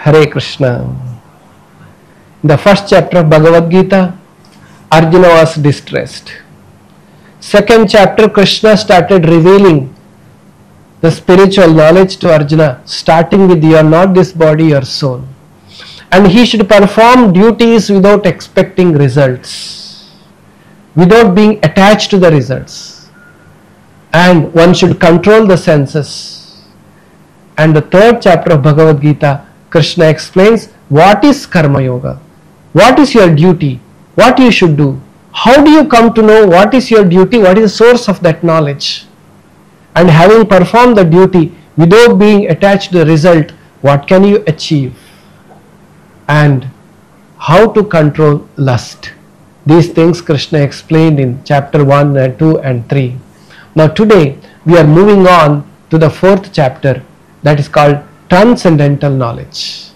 Hare Krishna. In the first chapter of Bhagavad Gita, Arjuna was distressed. Second chapter, Krishna started revealing the spiritual knowledge to Arjuna, starting with you are not this body, your soul. And he should perform duties without expecting results, without being attached to the results. And one should control the senses. And the third chapter of Bhagavad Gita, Krishna explains what is Karma Yoga, what is your duty, what you should do. How do you come to know what is your duty, what is the source of that knowledge? And having performed the duty without being attached to the result, what can you achieve? And how to control lust. These things Krishna explained in chapter 1 and 2 and 3. Now today we are moving on to the fourth chapter, that is called Transcendental Knowledge.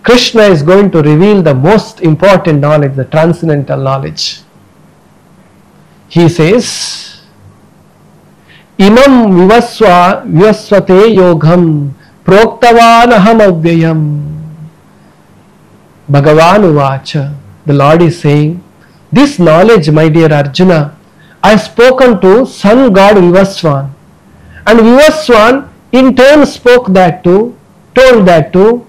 Krishna is going to reveal the most important knowledge, the transcendental knowledge. He says, Imam vivasvate yogam proktavan aham avyayam. Bhagavan uvacha. The Lord is saying, this knowledge, my dear Arjuna, I have spoken to sun god Vivaswan. And Vivaswan in turn spoke that to, told that to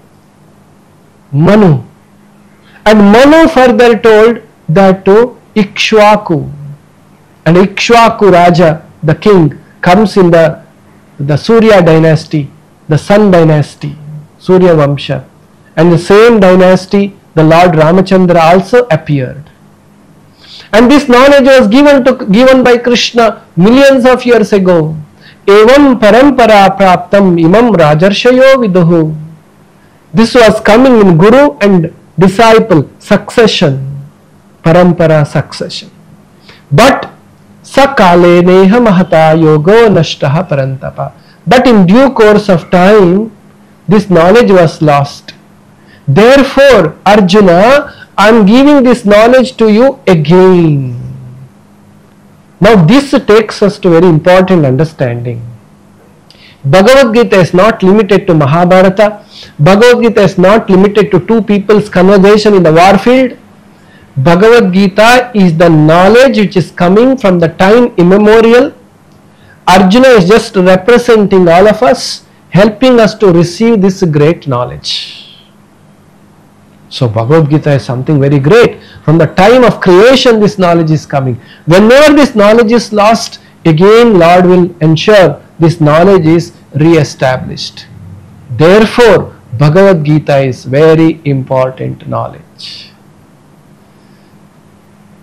Manu. And Manu further told that to Ikshvaku. And Ikshvaku Raja, the king, comes in the Surya dynasty, the sun dynasty, Surya Vamsha. And the same dynasty, the Lord Ramachandra also appeared. And this knowledge was given by Krishna millions of years ago. Evam parampara praptam imam rajarshayo viduhu. This was coming in guru and disciple succession, parampara succession. But sakale neha mahata yogo nashtaha parantapa. But in due course of time, this knowledge was lost. Therefore, Arjuna, I am giving this knowledge to you again. Now this takes us to very important understanding. Bhagavad Gita is not limited to Mahabharata. Bhagavad Gita is not limited to two people's conversation in the war field. Bhagavad Gita is the knowledge which is coming from the time immemorial. Arjuna is just representing all of us, helping us to receive this great knowledge. So Bhagavad Gita is something very great. From the time of creation this knowledge is coming. Whenever this knowledge is lost, again Lord will ensure this knowledge is re-established. Therefore, Bhagavad Gita is very important knowledge.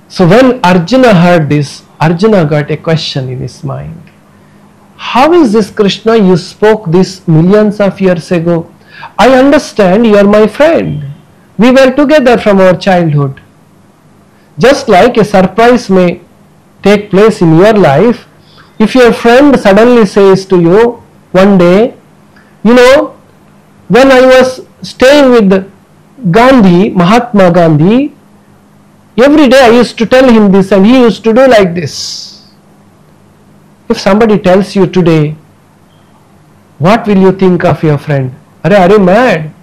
So when Arjuna heard this, Arjuna got a question in his mind. How is this, Krishna? You spoke this millions of years ago. I understand you are my friend. We were together from our childhood. Just like a surprise may take place in your life, if your friend suddenly says to you one day, you know, when I was staying with Gandhi, Mahatma Gandhi, every day I used to tell him this and he used to do like this. If somebody tells you today, what will you think of your friend? Are you mad?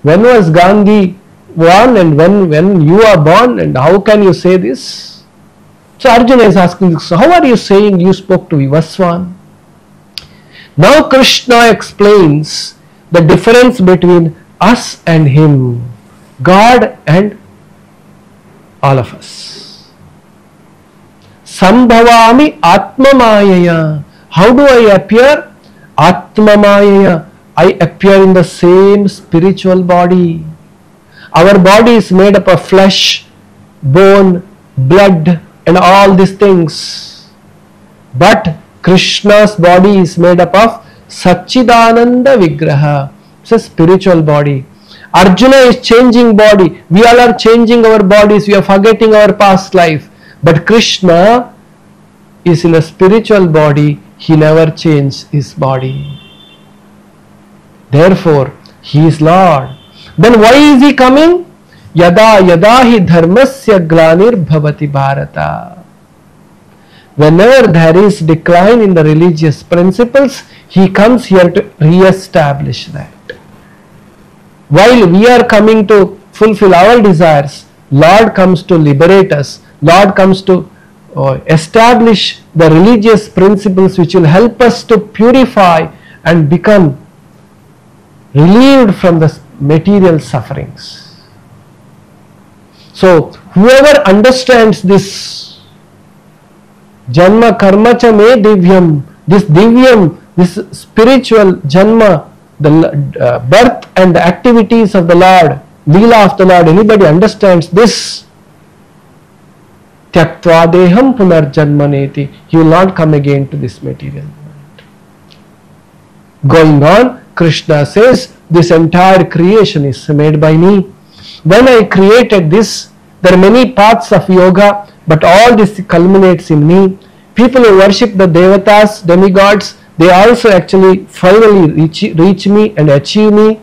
When was Gandhi born and when you are born, and how can you say this? So Arjuna is asking, so how are you saying you spoke to Vivaswan? Now Krishna explains the difference between us and him, God and all of us. Sambhavami Atmamayaya. How do I appear? Atmamayaya. I appear in the same spiritual body. Our body is made up of flesh, bone, blood and all these things. But Krishna's body is made up of Satchidananda Vigraha. It's a spiritual body. Arjuna is changing body. We all are changing our bodies. We are forgetting our past life. But Krishna is in a spiritual body. He never changed his body. Therefore, he is Lord. Then why is he coming? Yada yada hi dharmasya glanir bhavati bharata. Whenever there is decline in the religious principles, he comes here to re-establish that. while we are coming to fulfill our desires, Lord comes to liberate us. Lord comes to establish the religious principles which will help us to purify and become relieved from the material sufferings. So whoever understands this Janma Karma Cha Me Divyam, this Divyam, this spiritual Janma, the birth and the activities of the Lord, Leela of the Lord, anybody understands this, Tyaktva Deham Punarjanmaneti, he will not come again to this material world. Going on, Krishna says, this entire creation is made by me. When I created this, there are many paths of yoga, but all this culminates in me. People who worship the devatas, demigods, they also actually finally reach me and achieve me.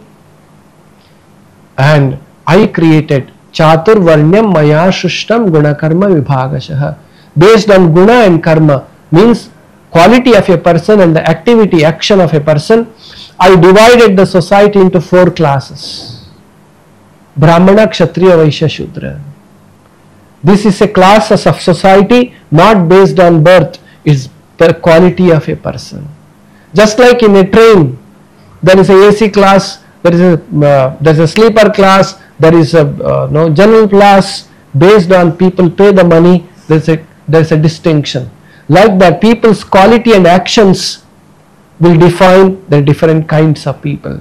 And I created Chatur Varnyam Maya Shushtam Gunakarma Vibhagashaha. Based on guna and karma, means quality of a person and the activity, action of a person, I divided the society into 4 classes. Brahmana, Kshatriya, Vaishya, Shudra. This is a class of society not based on birth, is the quality of a person. Just like in a train, there is a AC class, there is a sleeper class, there is a general class. Based on people pay the money, there is a distinction. Like that, people's quality and actions will define the different kinds of people.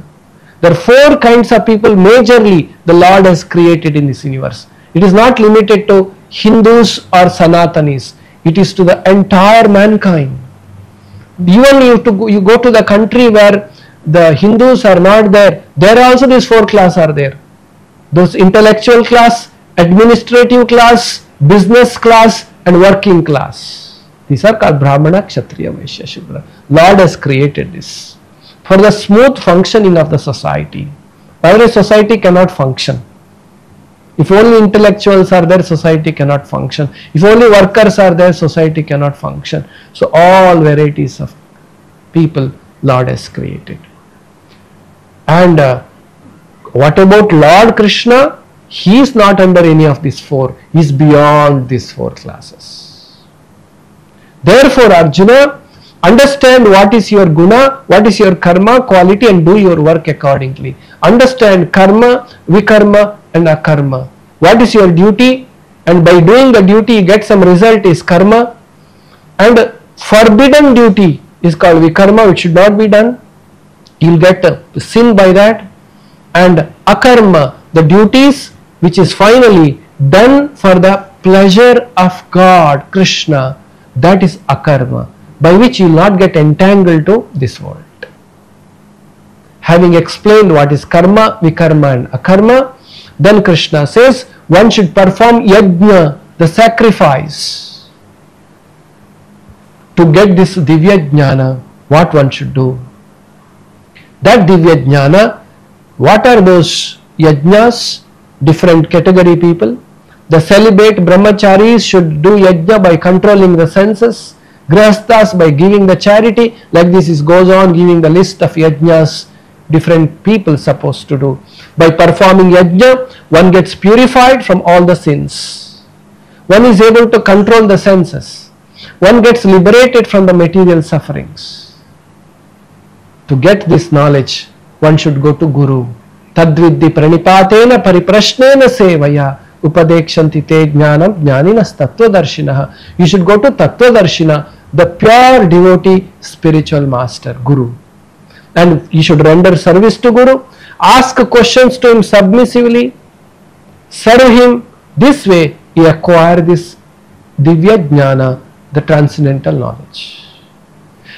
There are 4 kinds of people majorly the Lord has created in this universe. It is not limited to Hindus or Sanatanis. It is to the entire mankind. Even you go to the country where the Hindus are not there, there also these 4 classes are there. Those intellectual class, administrative class, business class and working class. These are called Brahmana, Kshatriya, Vaishya, Shudra. Lord has created this for the smooth functioning of the society. Otherwise society cannot function. If only intellectuals are there, society cannot function. If only workers are there, society cannot function. So all varieties of people Lord has created. And what about Lord Krishna? He is not under any of these 4. He is beyond these 4 classes. Therefore, Arjuna, understand what is your guna, what is your karma, quality, and do your work accordingly. Understand karma, vikarma and akarma. What is your duty? And by doing the duty, you get some result is karma. And forbidden duty is called vikarma, which should not be done. You will get sin by that. And akarma, the duties which is finally done for the pleasure of God, Krishna, that is akarma, by which you will not get entangled to this world. Having explained what is karma, vikarma and akarma, then Krishna says one should perform yajna, the sacrifice. To get this divya jnana, what one should do? That divya jnana, what are those yajnas? Different category people. The celibate brahmacharis should do yajna by controlling the senses. Grihasthas by giving the charity. Like this goes on giving the list of yajnas different people supposed to do. By performing yajna, one gets purified from all the sins. One is able to control the senses. One gets liberated from the material sufferings. To get this knowledge, one should go to Guru. Tadviddi pranipatena pariprashnena sevaya upadekshanti te jnanam jnaninas tattvadarshinaha. You should go to Tattvadarshina, the pure devotee spiritual master, Guru. And you should render service to Guru, ask questions to him submissively, serve him. This way you acquire this divya jnana, the transcendental knowledge.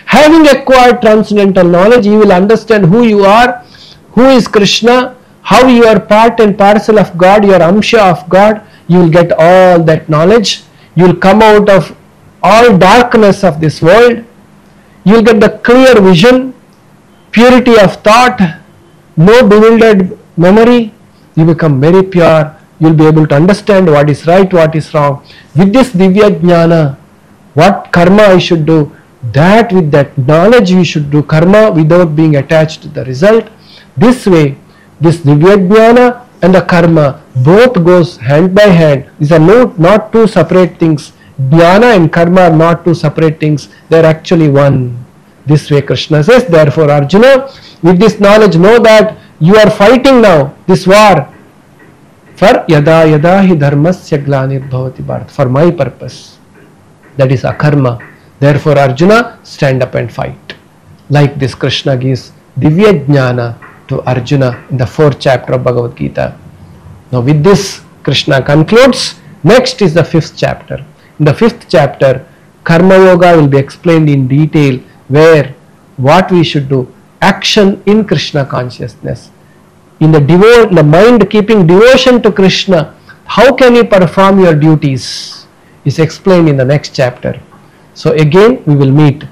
Having acquired transcendental knowledge, you will understand who you are, who is Krishna, how you are part and parcel of God, you are amsha of God. You will get all that knowledge. You will come out of all darkness of this world. You will get the clear vision, purity of thought, no bewildered memory. You become very pure. You will be able to understand what is right, what is wrong. With this divya jnana, what karma I should do, that with that knowledge we should do karma without being attached to the result. This way this Divyajnana and the karma both goes hand by hand. These are not two separate things. Jnana and karma are not two separate things. They are actually one. This way Krishna says, therefore Arjuna, with this knowledge know that you are fighting now this war for yada yada hi dharmasya glanir bhavati bharat, for my purpose. That is akarma. Therefore Arjuna, stand up and fight. Like this Krishna gives Divya Jnana to Arjuna in the 4th chapter of Bhagavad Gita. Now with this Krishna concludes. Next is the 5th chapter. In the 5th chapter, Karma Yoga will be explained in detail, where what we should do, action in Krishna consciousness. In the mind keeping devotion to Krishna, how can you perform your duties is explained in the next chapter. So again we will meet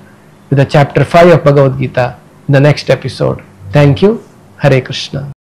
with the chapter 5 of Bhagavad Gita in the next episode. Thank you. Hare Krishna.